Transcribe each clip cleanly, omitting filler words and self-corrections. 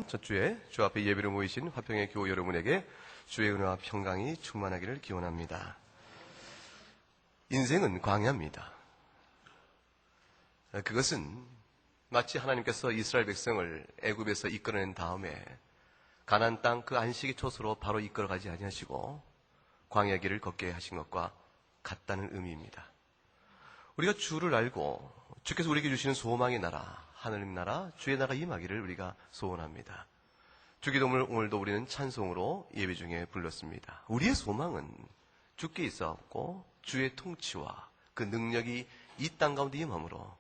첫 주에 주 앞에 예배로 모이신 화평의 교우 여러분에게 주의 은혜와 평강이 충만하기를 기원합니다. 인생은 광야입니다. 그것은 마치 하나님께서 이스라엘 백성을 애굽에서 이끌어낸 다음에 가나안 땅 그 안식의 초소로 바로 이끌어가지 아니하시고 광야 길을 걷게 하신 것과 같다는 의미입니다. 우리가 주를 알고 주께서 우리에게 주시는 소망의 나라, 하늘의 나라, 주의 나라 임하기를 우리가 소원합니다. 주기도문을 오늘도 우리는 찬송으로 예배 중에 불렀습니다. 우리의 소망은 주께 있사옵고 주의 통치와 그 능력이 이 땅 가운데 임함으로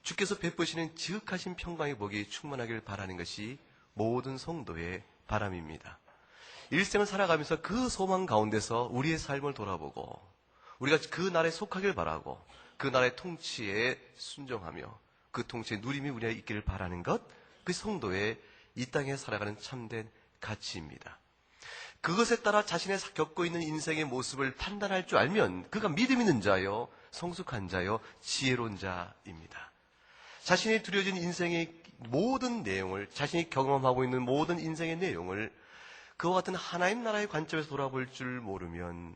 주께서 베푸시는 지극하신 평강의 복이 충만하기를 바라는 것이 모든 성도의 바람입니다. 일생을 살아가면서 그 소망 가운데서 우리의 삶을 돌아보고 우리가 그 나라에 속하길 바라고 그 나라의 통치에 순종하며 그 통치의 누림이 우리에게 있기를 바라는 것, 그 성도의 이 땅에 살아가는 참된 가치입니다. 그것에 따라 자신의 겪고 있는 인생의 모습을 판단할 줄 알면 그가 믿음 있는 자요, 성숙한 자요, 지혜로운 자입니다. 자신이 두려진 인생의 모든 내용을, 자신이 경험하고 있는 모든 인생의 내용을 그와 같은 하나님 나라의 관점에서 돌아볼 줄 모르면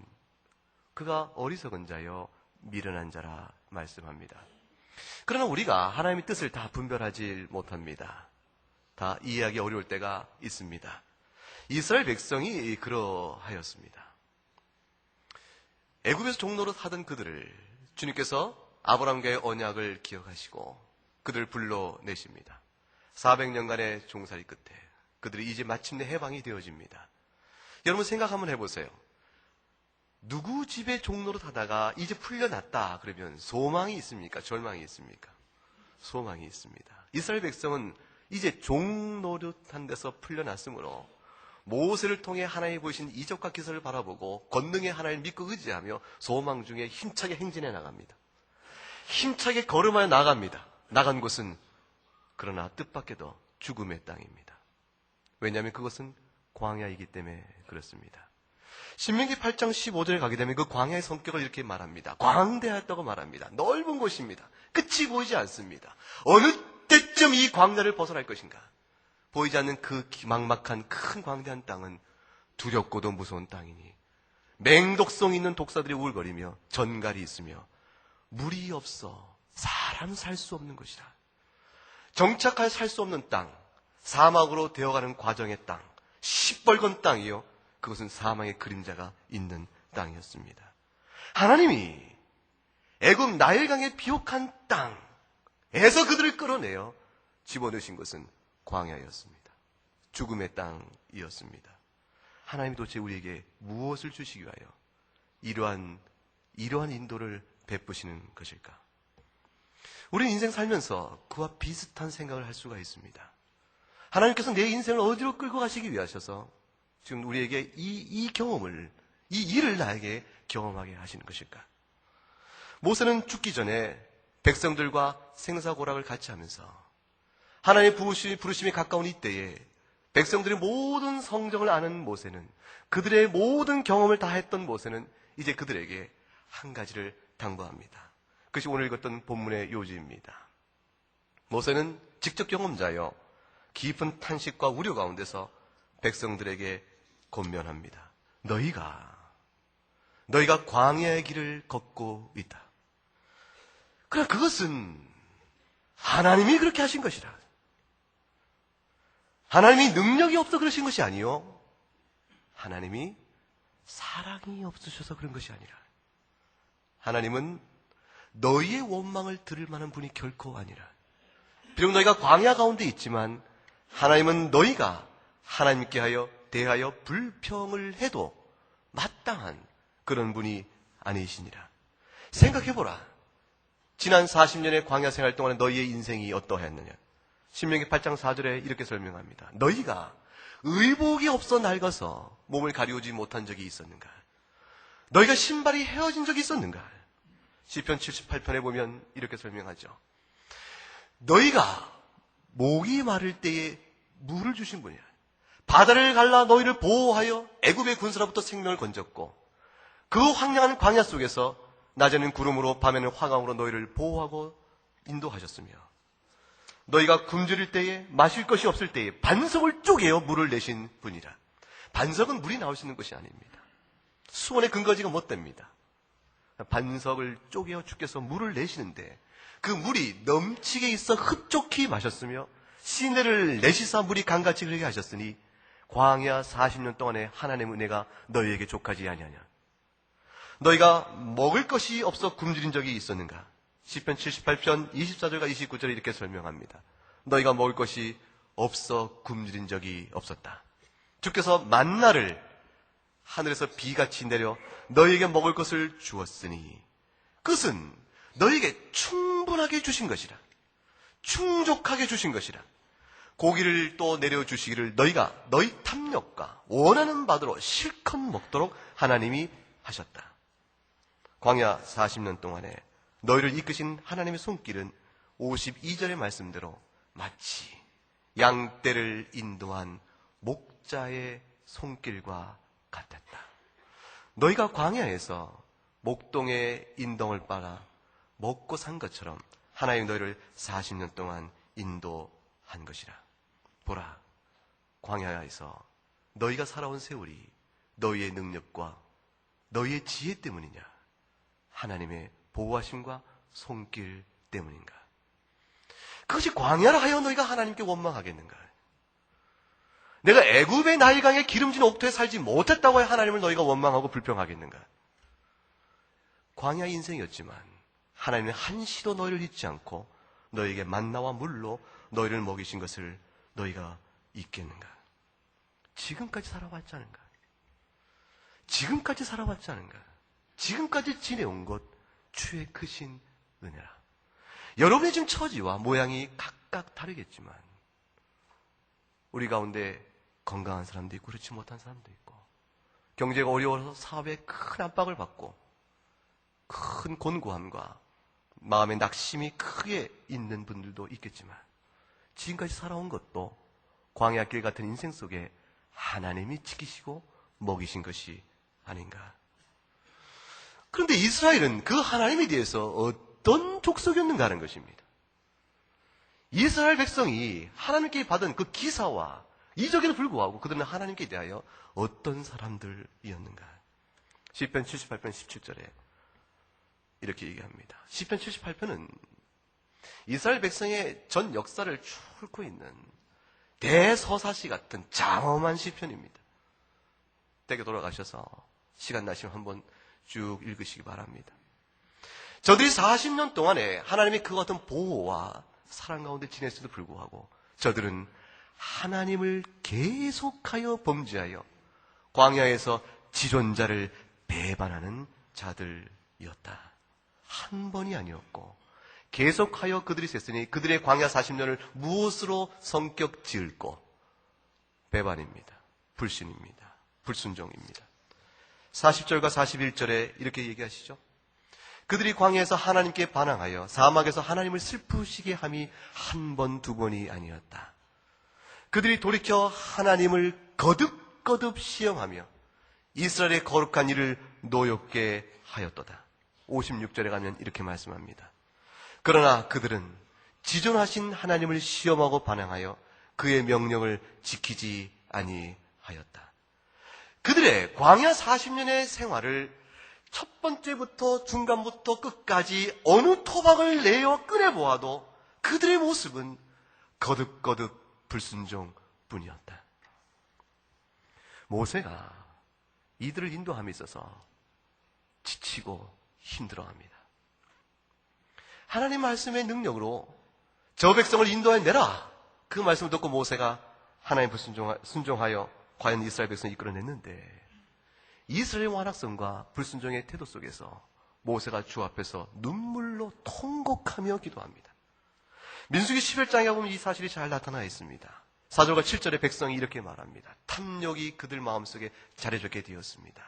그가 어리석은 자요, 미련한 자라 말씀합니다. 그러나 우리가 하나님의 뜻을 다 분별하지 못합니다. 다 이해하기 어려울 때가 있습니다. 이스라엘 백성이 그러하였습니다. 애굽에서 종노릇 하던 그들을 주님께서 아브라함과의 언약을 기억하시고 그들을 불러내십니다. 400년간의 종살이 끝에 그들이 이제 마침내 해방이 되어집니다. 여러분 생각 한번 해보세요. 누구 집에 종노릇 하다가 이제 풀려났다 그러면 소망이 있습니까? 절망이 있습니까? 소망이 있습니다. 이스라엘 백성은 이제 종노릇한 데서 풀려났으므로 모세를 통해 하나님이 보이신 이적과 기사를 바라보고 권능의 하나님을 믿고 의지하며 소망 중에 힘차게 행진해 나갑니다. 힘차게 걸음하여 나갑니다. 나간 곳은 그러나 뜻밖에도 죽음의 땅입니다. 왜냐하면 그것은 광야이기 때문에 그렇습니다. 신명기 8장 15절에 가게 되면 그 광야의 성격을 이렇게 말합니다. 광대하다고 말합니다. 넓은 곳입니다. 끝이 보이지 않습니다. 어느 때쯤 이 광야를 벗어날 것인가? 보이지 않는 그 막막한 큰 광대한 땅은 두렵고도 무서운 땅이니 맹독성 있는 독사들이 우울거리며 전갈이 있으며 물이 없어 사람 살 수 없는 것이라. 정착하여 살 수 없는 땅, 사막으로 되어가는 과정의 땅, 시뻘건 땅이요. 그것은 사망의 그림자가 있는 땅이었습니다. 하나님이 애굽 나일강의 비옥한 땅에서 그들을 끌어내어 집어넣으신 것은 광야였습니다. 죽음의 땅이었습니다. 하나님이 도대체 우리에게 무엇을 주시기 위하여 이러한 인도를 베푸시는 것일까? 우리 인생 살면서 그와 비슷한 생각을 할 수가 있습니다. 하나님께서 내 인생을 어디로 끌고 가시기 위하셔서 지금 우리에게 이 경험을, 이 일을 나에게 경험하게 하시는 것일까? 모세는 죽기 전에 백성들과 생사고락을 같이 하면서 하나님의 부르심이 가까운 이때에 백성들의 모든 성정을 아는 모세는, 그들의 모든 경험을 다 했던 모세는 이제 그들에게 한 가지를 당부합니다. 그것이 오늘 읽었던 본문의 요지입니다. 모세는 직접 경험자여 깊은 탄식과 우려 가운데서 백성들에게 권면합니다. 너희가 광야의 길을 걷고 있다. 그러나 그것은 하나님이 그렇게 하신 것이라. 하나님이 능력이 없어 그러신 것이 아니요, 하나님이 사랑이 없으셔서 그런 것이 아니라, 하나님은 너희의 원망을 들을 만한 분이 결코 아니라, 비록 너희가 광야 가운데 있지만 하나님은 너희가 하나님께 대하여 불평을 해도 마땅한 그런 분이 아니시니라. 생각해보라. 지난 40년의 광야 생활 동안에 너희의 인생이 어떠했느냐. 신명기 8장 4절에 이렇게 설명합니다. 너희가 의복이 없어 낡아서 몸을 가리우지 못한 적이 있었는가? 너희가 신발이 헤어진 적이 있었는가? 시편 78편에 보면 이렇게 설명하죠. 너희가 목이 마를 때에 물을 주신 분이야. 바다를 갈라 너희를 보호하여 애굽의 군수로부터 생명을 건졌고 그 황량한 광야 속에서 낮에는 구름으로 밤에는 화강으로 너희를 보호하고 인도하셨으며 너희가 굶주릴 때에 마실 것이 없을 때에 반석을 쪼개어 물을 내신 분이라. 반석은 물이 나올 수 있는 것이 아닙니다. 수온의 근거지가 못 됩니다. 반석을 쪼개어 주께서 물을 내시는데 그 물이 넘치게 있어 흡족히 마셨으며 시내를 내시사 물이 강같이 흐르게 하셨으니 광야 40년 동안에 하나님의 은혜가 너희에게 족하지 아니하냐. 너희가 먹을 것이 없어 굶주린 적이 있었는가? 시편 78편 24절과 29절에 이렇게 설명합니다. 너희가 먹을 것이 없어 굶주린 적이 없었다. 주께서 만나를 하늘에서 비같이 내려 너희에게 먹을 것을 주었으니 그것은 너희에게 충분하게 주신 것이라. 충족하게 주신 것이라. 고기를 또 내려주시기를 너희가 너희 탐욕과 원하는 바대로 실컷 먹도록 하나님이 하셨다. 광야 40년 동안에 너희를 이끄신 하나님의 손길은 52절의 말씀대로 마치 양떼를 인도한 목자의 손길과 같았다. 너희가 광야에서 목동의 인덩을 빨아 먹고 산 것처럼 하나님 너희를 40년 동안 인도한 것이라. 보라, 광야에서 너희가 살아온 세월이 너희의 능력과 너희의 지혜 때문이냐, 하나님의 보호하심과 손길 때문인가? 그것이 광야라 하여 너희가 하나님께 원망하겠는가? 내가 애굽의 나일강에 기름진 옥토에 살지 못했다고 하여 하나님을 너희가 원망하고 불평하겠는가? 광야 인생이었지만 하나님은 한시도 너희를 잊지 않고 너희에게 만나와 물로 너희를 먹이신 것을 너희가 잊겠는가? 지금까지 살아왔지 않은가? 지금까지 살아왔지 않은가? 지금까지 지내온 것 주의 크신 은혜라. 여러분의 지금 처지와 모양이 각각 다르겠지만 우리 가운데 건강한 사람도 있고 그렇지 못한 사람도 있고 경제가 어려워서 사업에 큰 압박을 받고 큰 곤고함과 마음의 낙심이 크게 있는 분들도 있겠지만 지금까지 살아온 것도 광야길 같은 인생 속에 하나님이 지키시고 먹이신 것이 아닌가. 그런데 이스라엘은 그 하나님에 대해서 어떤 족속이었는가 하는 것입니다. 이스라엘 백성이 하나님께 받은 그 기사와 이적에도 불구하고 그들은 하나님께 대하여 어떤 사람들이었는가. 시편 78편 17절에 이렇게 얘기합니다. 시편 78편은 이스라엘 백성의 전 역사를 훑고 있는 대서사시 같은 장엄한 시편입니다. 댁에 돌아가셔서 시간 나시면 한번 쭉 읽으시기 바랍니다. 저들이 40년 동안에 하나님의 그 같은 보호와 사랑 가운데 지냈음에도 불구하고 저들은 하나님을 계속하여 범죄하여 광야에서 지존자를 배반하는 자들이었다. 한 번이 아니었고 계속하여 그들이 셌으니 그들의 광야 40년을 무엇으로 성격 지을고? 배반입니다. 불신입니다. 불순종입니다. 40절과 41절에 이렇게 얘기하시죠. 그들이 광야에서 하나님께 반항하여 사막에서 하나님을 슬프시게 함이 한 번, 두 번이 아니었다. 그들이 돌이켜 하나님을 거듭거듭 시험하며 이스라엘의 거룩한 일을 노엽게 하였도다. 56절에 가면 이렇게 말씀합니다. 그러나 그들은 지존하신 하나님을 시험하고 반항하여 그의 명령을 지키지 아니하였다. 그들의 광야 40년의 생활을 첫 번째부터 중간부터 끝까지 어느 토막을 내어 꺼내보아도 그들의 모습은 거듭거듭 불순종뿐이었다. 모세가 이들을 인도함에 있어서 지치고 힘들어합니다. 하나님 말씀의 능력으로 저 백성을 인도해 내라. 그 말씀을 듣고 모세가 하나님 순종하여 과연 이스라엘 백성을 이끌어냈는데 이스라엘 완악성과 불순종의 태도 속에서 모세가 주 앞에서 눈물로 통곡하며 기도합니다. 민수기 11장에 보면 이 사실이 잘 나타나 있습니다. 4절과 7절에 백성이 이렇게 말합니다. 탐욕이 그들 마음속에 자리 잡게 되었습니다.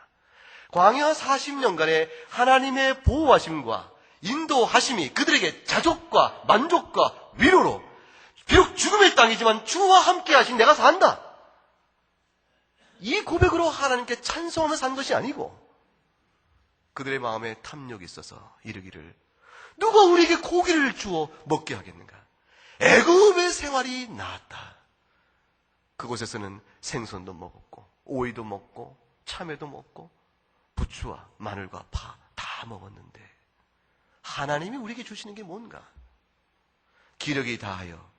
광야 40년간의 하나님의 보호하심과 인도하심이 그들에게 자족과 만족과 위로로 비록 죽음의 땅이지만 주와 함께 하신 내가 산다. 이 고백으로 하나님께 찬송하며 산 것이 아니고 그들의 마음에 탐욕이 있어서 이르기를 누가 우리에게 고기를 주어 먹게 하겠는가? 애굽의 생활이 나았다. 그곳에서는 생선도 먹었고 오이도 먹고 참외도 먹고 부추와 마늘과 파 다 먹었는데 하나님이 우리에게 주시는 게 뭔가? 기력이 다하여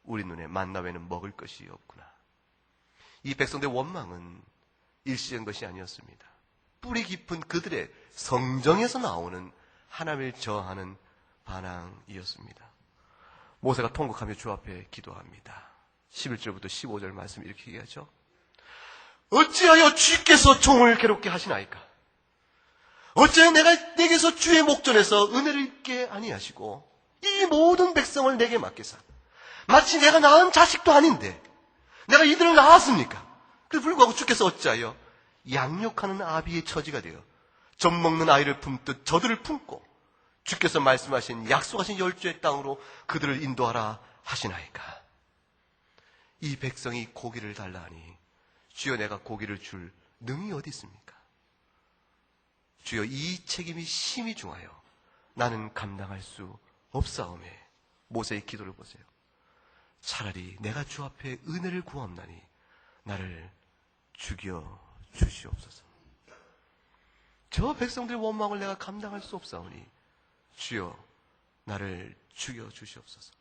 우리 눈에 만나 외에는 먹을 것이 없구나. 이 백성들의 원망은 일시적인 것이 아니었습니다. 뿌리 깊은 그들의 성정에서 나오는 하나님을 저항하는 반항이었습니다. 모세가 통곡하며 주 앞에 기도합니다. 11절부터 15절 말씀 이렇게 얘기하죠. 어찌하여 주께서 종을 괴롭게 하시나이까? 어찌하여 내게서 주의 목전에서 은혜를 입게 아니하시고 이 모든 백성을 내게 맡기사 마치 내가 낳은 자식도 아닌데 내가 이들을 낳았습니까? 그래도 불구하고 주께서 어찌하여 양육하는 아비의 처지가 되어 젖 먹는 아이를 품듯 저들을 품고 주께서 말씀하신 약속하신 열주의 땅으로 그들을 인도하라 하시나이까? 이 백성이 고기를 달라 하니 주여 내가 고기를 줄 능이 어디 있습니까? 주여 이 책임이 심히 중하여 나는 감당할 수 없사오매. 모세의 기도를 보세요. 차라리 내가 주 앞에 은혜를 구하옵나니 나를 죽여 주시옵소서. 저 백성들의 원망을 내가 감당할 수 없사오니 주여 나를 죽여 주시옵소서.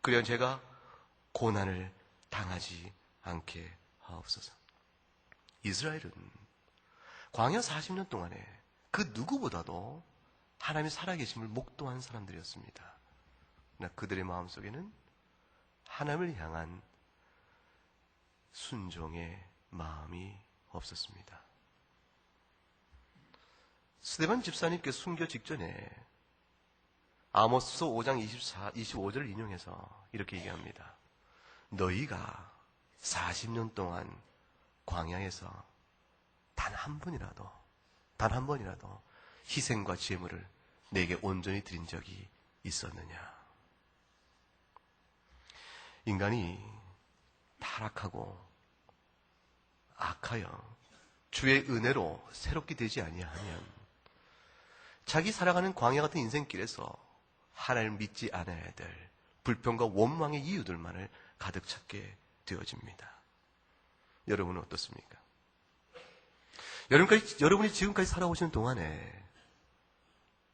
그리하여 제가 고난을 당하지 않게 하옵소서. 이스라엘은 광야 40년 동안에 그 누구보다도 하나님의 살아계심을 목도한 사람들이었습니다. 그러나 그들의 마음속에는 하나님을 향한 순종의 마음이 없었습니다. 스데반 집사님께 순교 직전에 아모스서 5장 25절을 인용해서 이렇게 얘기합니다. 너희가 40년 동안 광야에서 단 한 번이라도 희생과 제물을 내게 온전히 드린 적이 있었느냐? 인간이 타락하고 악하여 주의 은혜로 새롭게 되지 아니하면 자기 살아가는 광야 같은 인생길에서 하나님을 믿지 않아야 될 불평과 원망의 이유들만을 가득 찾게 되어집니다. 여러분은 어떻습니까? 여러분이 지금까지 살아오시는 동안에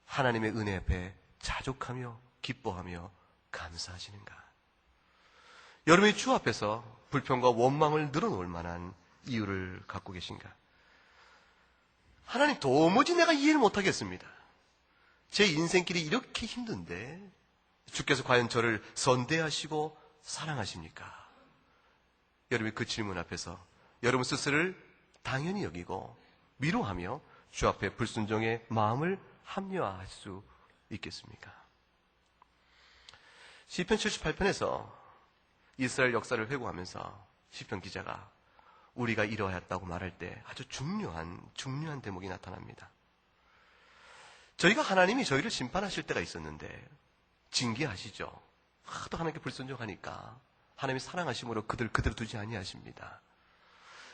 하나님의 은혜 앞에 자족하며 기뻐하며 감사하시는가? 여러분이 주 앞에서 불평과 원망을 늘어놓을 만한 이유를 갖고 계신가? 하나님 도무지 내가 이해를 못하겠습니다. 제 인생길이 이렇게 힘든데 주께서 과연 저를 선대하시고 사랑하십니까? 여러분이 그 질문 앞에서 여러분 스스로를 당연히 여기고 위로하며 주 앞에 불순종의 마음을 합리화할 수 있겠습니까? 시편 78편에서 이스라엘 역사를 회고하면서 시편 기자가 우리가 이러하였다고 말할 때 아주 중요한 대목이 나타납니다. 저희가 하나님이 저희를 심판하실 때가 있었는데 징계하시죠. 하도 하나님께 불순종하니까 하나님이 사랑하심으로 그대로 두지 아니하십니다.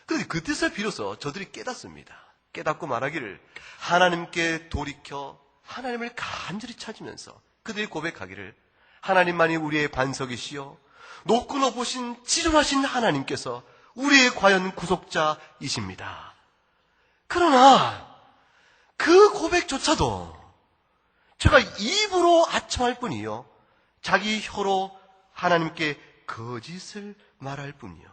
그런데 그때서 비로소 저들이 깨닫습니다. 깨닫고 말하기를 하나님께 돌이켜 하나님을 간절히 찾으면서 그들이 고백하기를 하나님만이 우리의 반석이시여 높고 높으신 지존하신 하나님께서 우리의 과연 구속자이십니다. 그러나 그 고백조차도 제가 입으로 아첨할 뿐이요 자기 혀로 하나님께 거짓을 말할 뿐이요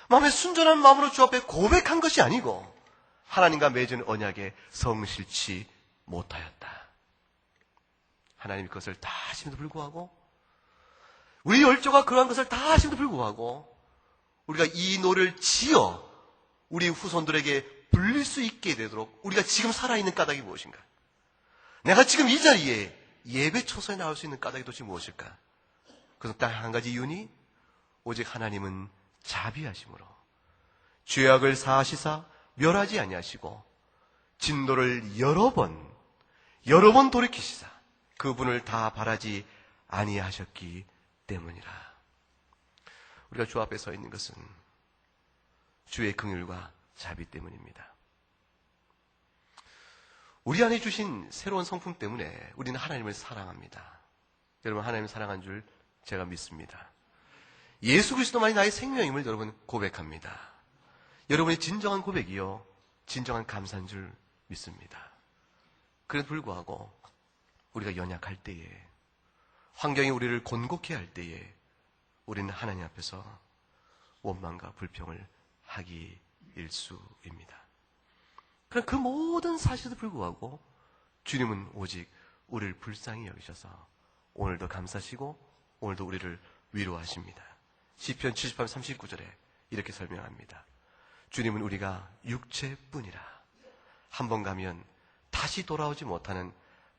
마음에 순전한 마음으로 주 앞에 고백한 것이 아니고 하나님과 맺은 언약에 성실치 못하였다. 하나님이 그것을 다 하심에도 불구하고 우리 열조가 그러한 것을 다 하심에도 불구하고 우리가 이 노를 지어 우리 후손들에게 불릴 수 있게 되도록 우리가 지금 살아있는 까닭이 무엇인가? 내가 지금 이 자리에 예배 초소에 나올 수 있는 까닭이 도대체 무엇일까? 그래서 딱 한 가지 이유니 오직 하나님은 자비하심으로 죄악을 사하시사 멸하지 아니하시고 진노를 여러 번 돌이키시사 그분을 다 바라지 아니하셨기 때문이라. 우리가 주 앞에 서 있는 것은 주의 긍휼과 자비 때문입니다. 우리 안에 주신 새로운 성품 때문에 우리는 하나님을 사랑합니다. 여러분 하나님을 사랑한 줄 제가 믿습니다. 예수 그리스도만이 나의 생명임을 여러분 고백합니다. 여러분의 진정한 고백이요, 진정한 감사인 줄 믿습니다. 그래도 불구하고 우리가 연약할 때에, 환경이 우리를 곤곡해 할 때에 우리는 하나님 앞에서 원망과 불평을 하기 일쑤입니다. 그럼 그 모든 사실에도 불구하고 주님은 오직 우리를 불쌍히 여기셔서 오늘도 감사하시고 오늘도 우리를 위로하십니다. 시편 78편 39절에 이렇게 설명합니다. 주님은 우리가 육체뿐이라 한 번 가면 다시 돌아오지 못하는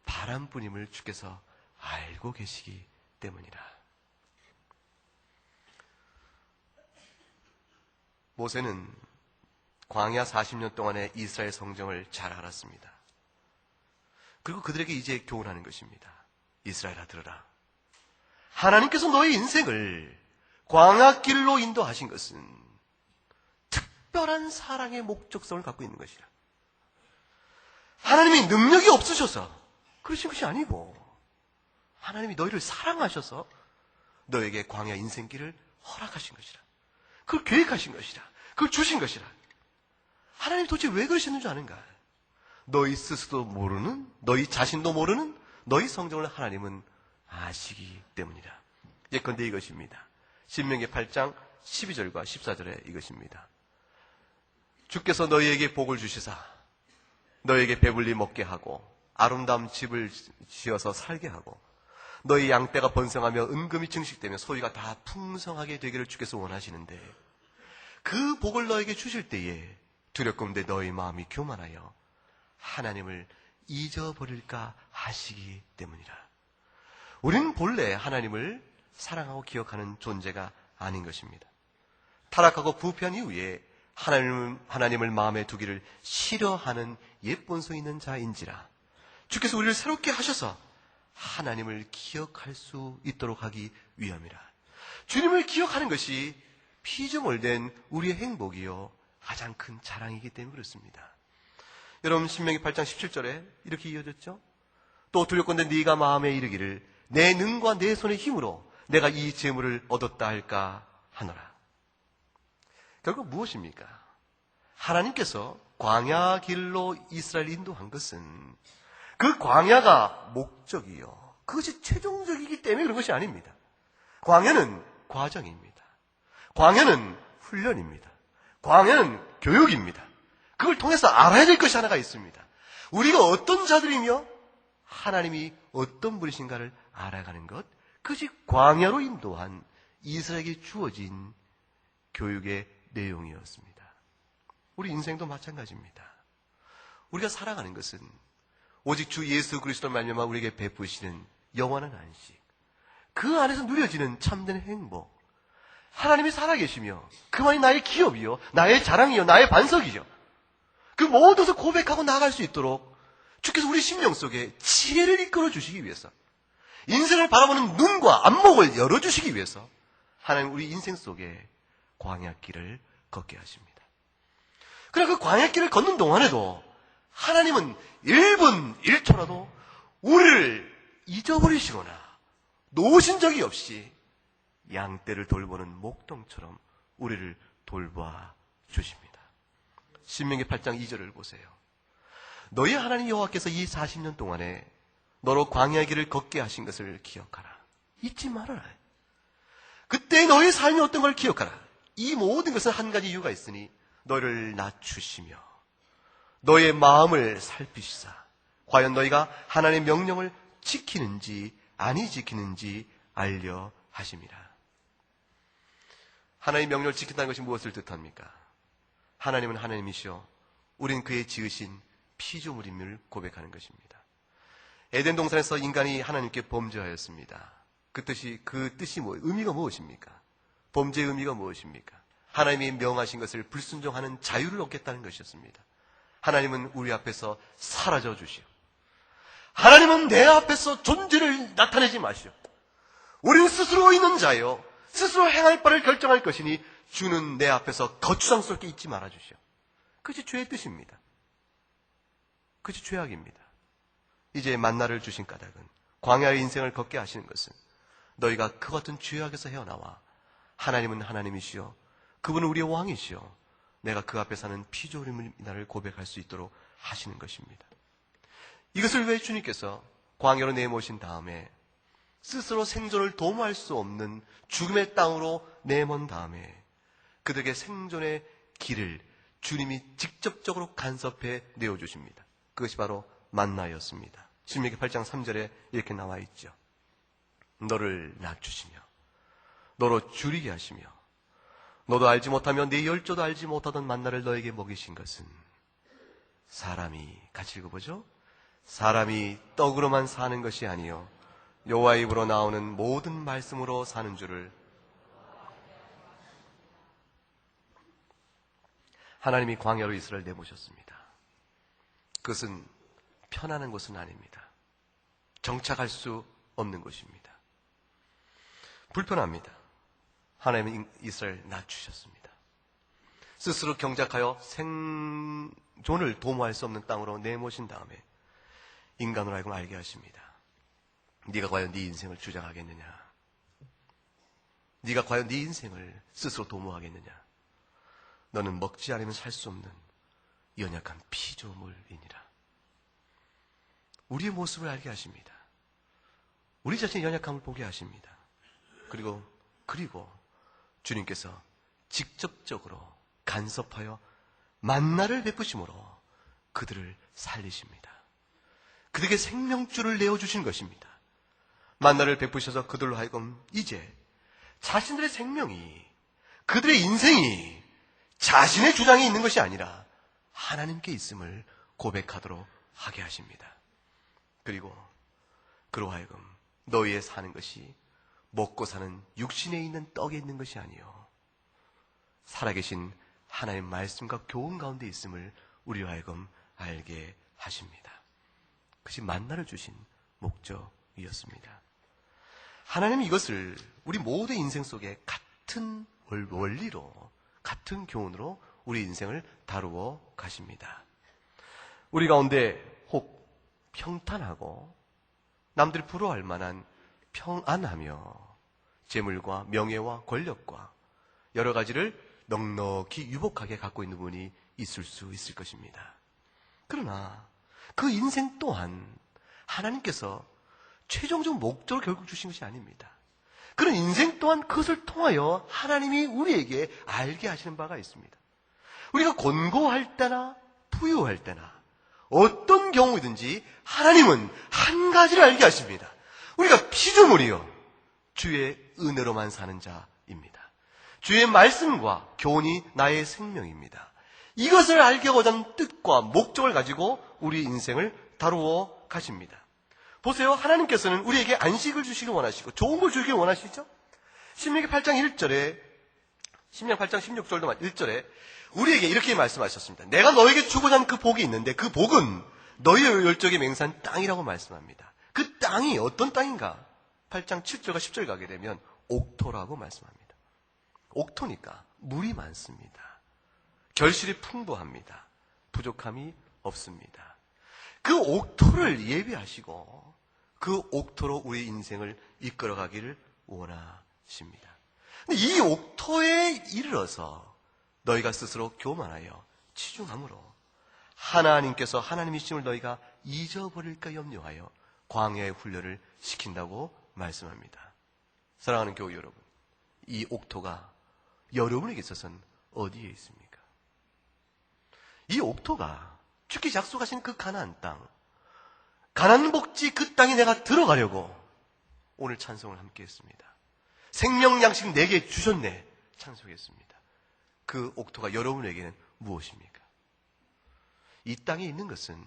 바람뿐임을 주께서 알고 계시기 때문이라. 모세는 광야 40년 동안의 이스라엘 성정을 잘 알았습니다. 그리고 그들에게 이제 교훈하는 것입니다. 이스라엘아 들으라. 하나님께서 너의 인생을 광야길로 인도하신 것은 특별한 사랑의 목적성을 갖고 있는 것이라. 하나님이 능력이 없으셔서 그러신 것이 아니고 하나님이 너희를 사랑하셔서 너에게 광야 인생길을 허락하신 것이라. 그걸 계획하신 것이라. 그걸 주신 것이라. 하나님이 도대체 왜 그러셨는 줄 아는가? 너희 스스로 모르는, 너희 자신도 모르는 너희 성정을 하나님은 아시기 때문이라. 예컨대 이것입니다. 신명기 8장 12절과 14절에 이것입니다. 주께서 너희에게 복을 주시사 너희에게 배불리 먹게 하고 아름다운 집을 지어서 살게 하고 너희 양떼가 번성하며 은금이 증식되며 소유가 다 풍성하게 되기를 주께서 원하시는데 그 복을 너에게 주실 때에 두렵건대 너희 마음이 교만하여 하나님을 잊어버릴까 하시기 때문이라. 우리는 본래 하나님을 사랑하고 기억하는 존재가 아닌 것입니다. 타락하고 부패한 이후에 하나님을 마음에 두기를 싫어하는 옛본소 있는 자인지라 주께서 우리를 새롭게 하셔서 하나님을 기억할 수 있도록 하기 위함이라. 주님을 기억하는 것이 피조물된 우리의 행복이요 가장 큰 자랑이기 때문에 그렇습니다. 여러분 신명기 8장 17절에 이렇게 이어졌죠. 또 두렵건대 네가 마음에 이르기를 내 능과 내 손의 힘으로 내가 이 재물을 얻었다 할까 하노라. 결국 무엇입니까? 하나님께서 광야 길로 이스라엘 인도한 것은 그 광야가 목적이요 그것이 최종적이기 때문에 그런 것이 아닙니다. 광야는 과정입니다. 광야는 훈련입니다. 광야는 교육입니다. 그걸 통해서 알아야 될 것이 하나가 있습니다. 우리가 어떤 자들이며 하나님이 어떤 분이신가를 알아가는 것, 그것이 광야로 인도한 이스라엘에게 주어진 교육의 내용이었습니다. 우리 인생도 마찬가지입니다. 우리가 살아가는 것은 오직 주 예수 그리스도를 말미암아 우리에게 베푸시는 영원한 안식, 그 안에서 누려지는 참된 행복, 하나님이 살아계시며 그만이 나의 기업이요 나의 자랑이요 나의 반석이죠. 그 모든 것을 고백하고 나아갈 수 있도록 주께서 우리 심령 속에 지혜를 이끌어 주시기 위해서, 인생을 바라보는 눈과 안목을 열어주시기 위해서 하나님 우리 인생 속에 광야길을 걷게 하십니다. 그러나 그 광야길을 걷는 동안에도 하나님은 1분 1초라도 우리를 잊어버리시거나 놓으신 적이 없이 양떼를 돌보는 목동처럼 우리를 돌봐 주십니다. 신명기 8장 2절을 보세요. 너희 하나님 여호와께서 이 40년 동안에 너로 광야의 길을 걷게 하신 것을 기억하라. 잊지 말아라. 그때 너희 삶이 어떤 걸 기억하라. 이 모든 것은 한 가지 이유가 있으니 너희를 낮추시며 너의 마음을 살피시사 과연 너희가 하나님의 명령을 지키는지 아니 지키는지 알려 하심이라. 하나님의 명령을 지킨다는 것이 무엇을 뜻합니까? 하나님은 하나님이시오 우린 그의 지으신 피조물임을 고백하는 것입니다. 에덴 동산에서 인간이 하나님께 범죄하였습니다. 그 뜻이 의미가 무엇입니까? 범죄의 의미가 무엇입니까? 하나님이 명하신 것을 불순종하는 자유를 얻겠다는 것이었습니다. 하나님은 우리 앞에서 사라져 주시오. 하나님은 내 앞에서 존재를 나타내지 마시오. 우리는 스스로 있는 자요 스스로 행할 바를 결정할 것이니 주는 내 앞에서 거추장스럽게 있지 말아 주시오. 그것이 죄의 뜻입니다. 그것이 죄악입니다. 이제 만나를 주신 까닭은 광야의 인생을 걷게 하시는 것은 너희가 그와 같은 죄악에서 헤어나와 하나님은 하나님이시여 그분은 우리의 왕이시여 내가 그 앞에 사는 피조물이나를 고백할 수 있도록 하시는 것입니다. 이것을 왜 주님께서 광야로 내모신 다음에 스스로 생존을 도모할 수 없는 죽음의 땅으로 내몬 다음에 그들에게 생존의 길을 주님이 직접적으로 간섭해 내어주십니다. 그것이 바로 만나였습니다. 신명기 8장 3절에 이렇게 나와 있죠. 너를 낮추시며 너로 줄이게 하시며 너도 알지 못하며 네 열조도 알지 못하던 만나를 너에게 먹이신 것은 사람이, 같이 읽어보죠. 사람이 떡으로만 사는 것이 아니요 여호와의 입으로 나오는 모든 말씀으로 사는 줄을. 하나님이 광야로 이스라엘을 내모셨습니다. 그것은 편안한 곳은 아닙니다. 정착할 수 없는 곳입니다. 불편합니다. 하나님은 이스라엘을 낮추셨습니다. 스스로 경작하여 생존을 도모할 수 없는 땅으로 내모신 다음에 인간으로 하여금 알게 하십니다. 네가 과연 네 인생을 주장하겠느냐? 네가 과연 네 인생을 스스로 도모하겠느냐? 너는 먹지 않으면 살 수 없는 연약한 피조물이니라. 우리의 모습을 알게 하십니다. 우리 자신의 연약함을 보게 하십니다. 그리고 주님께서 직접적으로 간섭하여 만나를 베푸심으로 그들을 살리십니다. 그들에게 생명줄을 내어주신 것입니다. 만나를 베푸셔서 그들로 하여금 이제 자신들의 생명이, 그들의 인생이 자신의 주장에 있는 것이 아니라 하나님께 있음을 고백하도록 하게 하십니다. 그리고 그로 하여금 너희의 사는 것이 먹고 사는 육신에 있는 떡에 있는 것이 아니요 살아계신 하나님의 말씀과 교훈 가운데 있음을 우리로 하여금 알게 하십니다. 그것이 만나를 주신 목적이었습니다. 하나님은 이것을 우리 모두의 인생 속에 같은 원리로, 같은 교훈으로 우리 인생을 다루어 가십니다. 우리 가운데 혹 평탄하고 남들이 부러워할 만한 평안하며 재물과 명예와 권력과 여러 가지를 넉넉히 유복하게 갖고 있는 분이 있을 수 있을 것입니다. 그러나 그 인생 또한 하나님께서 최종적 목적을 결국 주신 것이 아닙니다. 그런 인생 또한 그것을 통하여 하나님이 우리에게 알게 하시는 바가 있습니다. 우리가 곤고할 때나 부유할 때나 어떤 경우이든지 하나님은 한 가지를 알게 하십니다. 우리가 피조물이요 주의 은혜로만 사는 자입니다. 주의 말씀과 교훈이 나의 생명입니다. 이것을 알게 하고자 하는 뜻과 목적을 가지고 우리 인생을 다루어 가십니다. 보세요. 하나님께서는 우리에게 안식을 주시길 원하시고 좋은 걸 주길 원하시죠? 신명기 8장 1절에, 신명 8장 16절도 1절에 우리에게 이렇게 말씀하셨습니다. 내가 너에게 주고자 하는 그 복이 있는데 그 복은 너희의 열적에 맹세한 땅이라고 말씀합니다. 그 땅이 어떤 땅인가? 8장 7절과 10절 가게 되면 옥토라고 말씀합니다. 옥토니까 물이 많습니다. 결실이 풍부합니다. 부족함이 없습니다. 그 옥토를 예비하시고 그 옥토로 우리 인생을 이끌어가기를 원하십니다. 근데 이 옥토에 이르러서 너희가 스스로 교만하여 치중함으로 하나님께서 하나님이심을 너희가 잊어버릴까 염려하여 광야의 훈련을 시킨다고 말씀합니다. 사랑하는 교우 여러분, 이 옥토가 여러분에게 있어서는 어디에 있습니까? 이 옥토가 주께서 약속하신 그 가나안 땅, 가나안 복지 그 땅에 내가 들어가려고 오늘 찬송을 함께 했습니다. 생명 양식 내게 주셨네 찬송했습니다. 그 옥토가 여러분에게는 무엇입니까? 이 땅에 있는 것은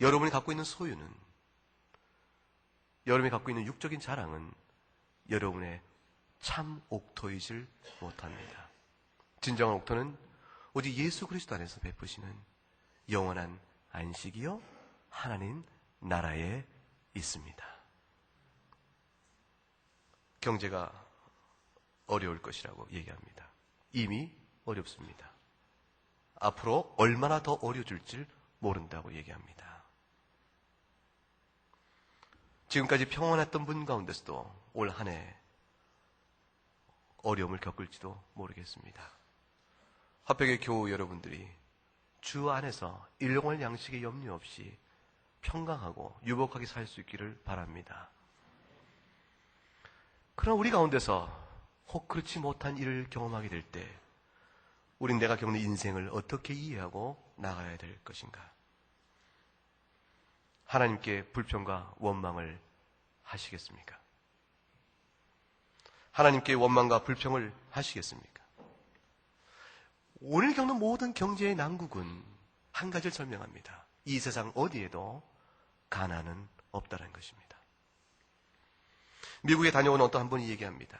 여러분이 갖고 있는 소유는, 여러분이 갖고 있는 육적인 자랑은 여러분의 참 옥토이질 못합니다. 진정한 옥토는 오직 예수 그리스도 안에서 베푸시는 영원한 안식이요 하나님 나라에 있습니다. 경제가 어려울 것이라고 얘기합니다. 이미 어렵습니다. 앞으로 얼마나 더 어려질지 모른다고 얘기합니다. 지금까지 평안했던 분 가운데서도 올 한 해 어려움을 겪을지도 모르겠습니다. 화평의 교우 여러분들이 주 안에서 일용할 양식의 염려 없이 평강하고 유복하게 살 수 있기를 바랍니다. 그러나 우리 가운데서 혹 그렇지 못한 일을 경험하게 될 때 우린 내가 겪는 인생을 어떻게 이해하고 나가야 될 것인가? 하나님께 불평과 원망을 하시겠습니까? 하나님께 원망과 불평을 하시겠습니까? 오늘 겪는 모든 경제의 난국은 한 가지를 설명합니다. 이 세상 어디에도 가난은 없다는 것입니다. 미국에 다녀온 어떤 한 분이 얘기합니다.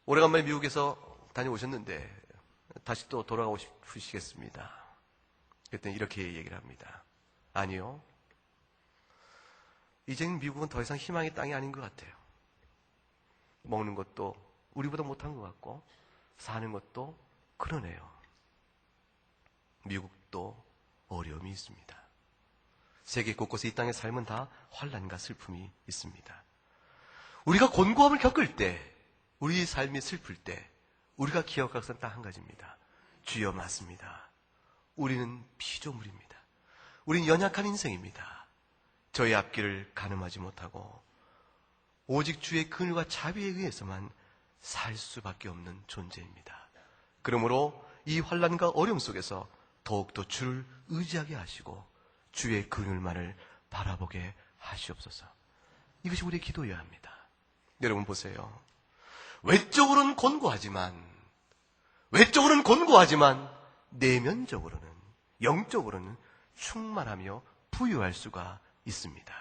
오래간만에 미국에서 다녀오셨는데 다시 또 돌아가고 싶으시겠습니다. 그랬더니 이렇게 얘기를 합니다. 아니요. 이제는 미국은 더 이상 희망의 땅이 아닌 것 같아요. 먹는 것도 우리보다 못한 것 같고 사는 것도 그러네요. 미국도 어려움이 있습니다. 세계 곳곳에 이 땅의 삶은 다 환난과 슬픔이 있습니다. 우리가 곤고함을 겪을 때, 우리 삶이 슬플 때 우리가 기억할 것은 딱 한 가지입니다. 주여 맞습니다. 우리는 피조물입니다. 우리는 연약한 인생입니다. 저희 앞길을 가늠하지 못하고 오직 주의 긍휼과 자비에 의해서만 살 수밖에 없는 존재입니다. 그러므로 이 환난과 어려움 속에서 더욱더 주를 의지하게 하시고 주의 긍휼만을 바라보게 하시옵소서. 이것이 우리의 기도여야 합니다. 여러분 보세요. 외적으로는 곤고하지만 내면적으로는, 영적으로는 충만하며 부유할 수가 있습니다.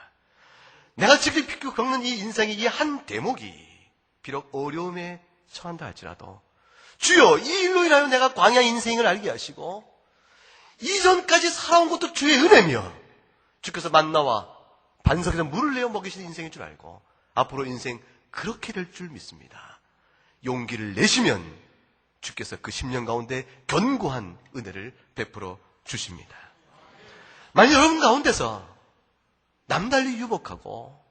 내가 지금 겪는 이 인생의 이 한 대목이 비록 어려움에 처한다 할지라도 주여 이 일로 인하여 내가 광야 인생을 알게 하시고 이전까지 살아온 것도 주의 은혜며 주께서 만나와 반석에서 물을 내어 먹이시는 인생인 줄 알고 앞으로 인생 그렇게 될 줄 믿습니다. 용기를 내시면 주께서 그 10년 가운데 견고한 은혜를 베풀어 주십니다. 만약 여러분 가운데서 남달리 유복하고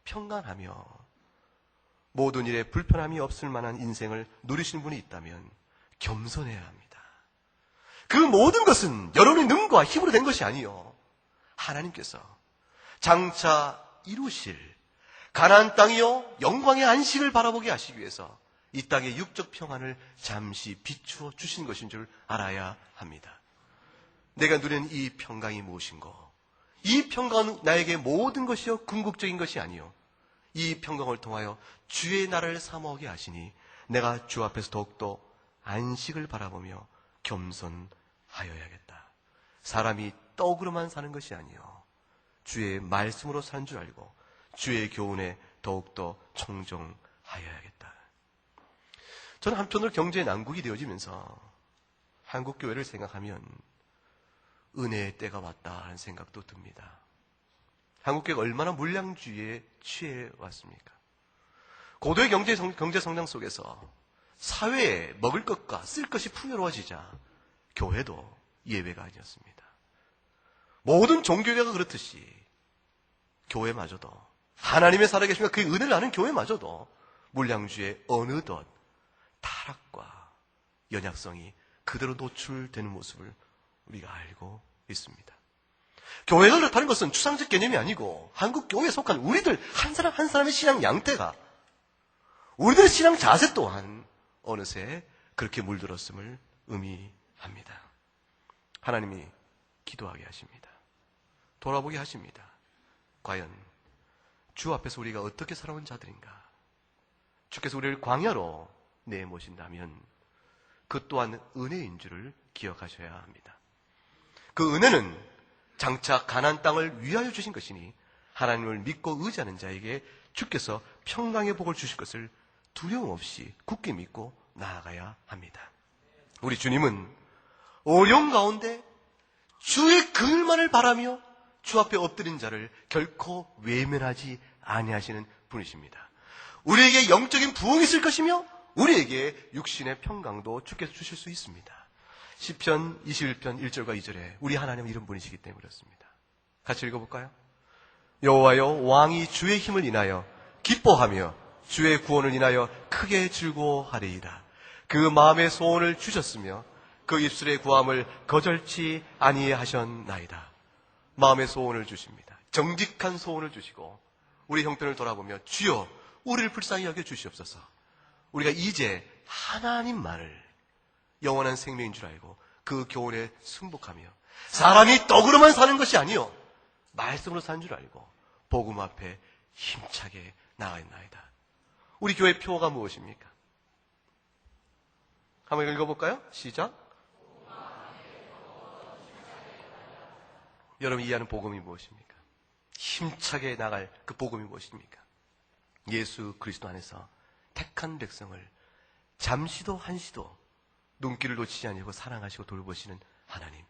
평안하며 모든 일에 불편함이 없을 만한 인생을 누리시는 분이 있다면 겸손해야 합니다. 그 모든 것은 여러분의 능과 힘으로 된 것이 아니요 하나님께서 장차 이루실 가나안 땅이요 영광의 안식을 바라보게 하시기 위해서 이 땅의 육적 평안을 잠시 비추어 주신 것인 줄 알아야 합니다. 내가 누리는 이 평강이 무엇인고, 이 평강은 나에게 모든 것이요 궁극적인 것이 아니요 이 평강을 통하여 주의 나라를 사모하게 하시니 내가 주 앞에서 더욱더 안식을 바라보며 겸손하여야겠다. 사람이 떡으로만 사는 것이 아니요 주의 말씀으로 사는 줄 알고 주의 교훈에 더욱더 청종하여야겠다. 저는 한편으로 경제의 난국이 되어지면서 한국교회를 생각하면 은혜의 때가 왔다 하는 생각도 듭니다. 한국교회가 얼마나 물량주의에 취해 왔습니까? 고도의 경제 성장 속에서 사회에 먹을 것과 쓸 것이 풍요로워지자 교회도 예외가 아니었습니다. 모든 종교계가 그렇듯이 교회마저도 하나님의 살아계심과 그의 은혜를 아는 교회마저도 물량주의에 어느덧 타락과 연약성이 그대로 노출되는 모습을 우리가 알고 있습니다. 교회가 그렇다는 것은 추상적 개념이 아니고 한국 교회에 속한 우리들 한 사람 한 사람의 신앙 양태가 우리들의 신앙 자세 또한 어느새 그렇게 물들었음을 의미합니다. 하나님이 기도하게 하십니다. 돌아보게 하십니다. 과연 주 앞에서 우리가 어떻게 살아온 자들인가? 주께서 우리를 광야로 내모신다면 그 또한 은혜인 줄을 기억하셔야 합니다. 그 은혜는 장차 가나안 땅을 위하여 주신 것이니 하나님을 믿고 의지하는 자에게 주께서 평강의 복을 주실 것을 두려움 없이 굳게 믿고 나아가야 합니다. 우리 주님은 어려움 가운데 주의 긍휼만을 바라며 주 앞에 엎드린 자를 결코 외면하지 아니하시는 분이십니다. 우리에게 영적인 부흥이 있을 것이며 우리에게 육신의 평강도 주께서 주실 수 있습니다. 시편 21편 1절과 2절에 우리 하나님은 이런 분이시기 때문에 그렇습니다. 같이 읽어볼까요? 여호와여, 왕이 주의 힘을 인하여 기뻐하며 주의 구원을 인하여 크게 즐거워하리이다. 그 마음의 소원을 주셨으며 그 입술의 구함을 거절치 아니하셨나이다. 마음의 소원을 주십니다. 정직한 소원을 주시고 우리 형편을 돌아보며 주여 우리를 불쌍히 여겨 주시옵소서. 우리가 이제 하나님만을 영원한 생명인 줄 알고 그 교훈에 승복하며 사람이 떡으로만 사는 것이 아니요 말씀으로 사는 줄 알고 복음 앞에 힘차게 나아가나이다. 우리 교회 표어가 무엇입니까? 한번 읽어볼까요? 시작. 여러분 이해하는 복음이 무엇입니까? 힘차게 나갈 그 복음이 무엇입니까? 예수 그리스도 안에서 택한 백성을 잠시도 한시도 눈길을 놓치지 아니고 사랑하시고 돌보시는 하나님.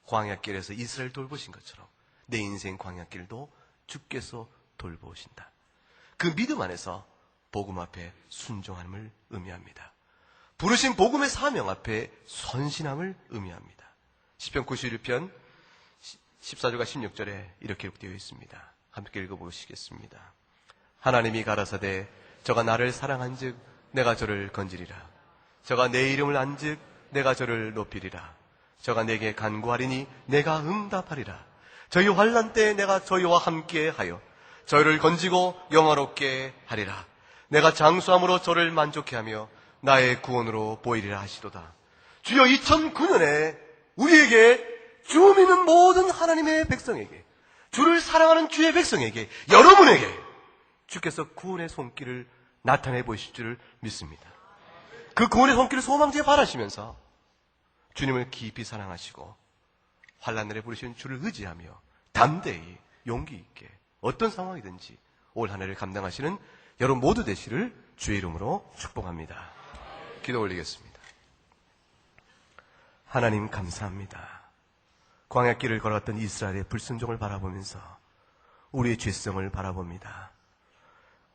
광야길에서 이스라엘 돌보신 것처럼 내 인생 광야길도 주께서 돌보신다. 그 믿음 안에서 복음 앞에 순종함을 의미합니다. 부르신 복음의 사명 앞에 선신함을 의미합니다. 시편 91편 14절과 16절에 이렇게 되어 있습니다. 함께 읽어보시겠습니다. 하나님이 가라사대 저가 나를 사랑한즉 내가 저를 건지리라. 저가 내 이름을 안즉 내가 저를 높이리라. 저가 내게 간구하리니 내가 응답하리라. 저희 환난 때에 내가 저희와 함께하여 저희를 건지고 영화롭게 하리라. 내가 장수함으로 저를 만족해하며 나의 구원으로 보이리라 하시도다. 주여 2009년에 우리에게 주 믿는 모든 하나님의 백성에게, 주를 사랑하는 주의 백성에게, 여러분에게 주께서 구원의 손길을 나타내 보실 줄을 믿습니다. 그 구원의 손길을 소망지에 바라시면서 주님을 깊이 사랑하시고 환난날에 부르시는 주를 의지하며 담대히 용기 있게 어떤 상황이든지 올 한 해를 감당하시는 여러분 모두 되시를 주의 이름으로 축복합니다. 기도 올리겠습니다. 하나님 감사합니다. 광야길을 걸었던 이스라엘의 불순종을 바라보면서 우리의 죄성을 바라봅니다.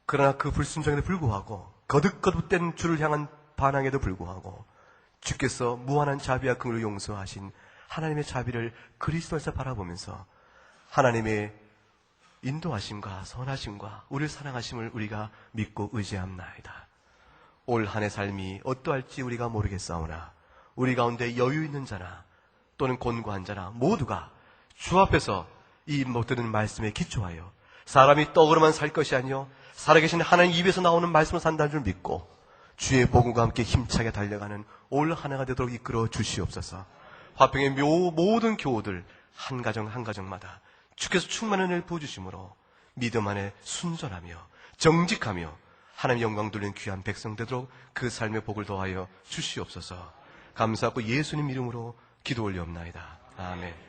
그러나 그 불순종에도 불구하고 거듭거듭된 주를 향한 반항에도 불구하고 주께서 무한한 자비와 긍휼을 용서하신 하나님의 자비를 그리스도에서 바라보면서 하나님의 인도하심과 선하심과 우리를 사랑하심을 우리가 믿고 의지합나이다. 올 한 해 삶이 어떠할지 우리가 모르겠사오나 우리 가운데 여유 있는 자나 또는 곤고한 자나 모두가 주 앞에서 이 못들은 말씀에 기초하여 사람이 떡으로만 살 것이 아니요 살아계신 하나님 입에서 나오는 말씀으로 산다는 줄 믿고 주의 복음과 함께 힘차게 달려가는 올 한 해가 되도록 이끌어 주시옵소서. 화평의 모든 교우들 한 가정 한 가정마다 주께서 충만한 은혜를 부어주심으로 믿음 안에 순전하며 정직하며 하나님 영광 돌리는 귀한 백성 되도록 그 삶의 복을 더하여 주시옵소서. 감사하고 예수님 이름으로 기도 올리옵나이다. 아멘.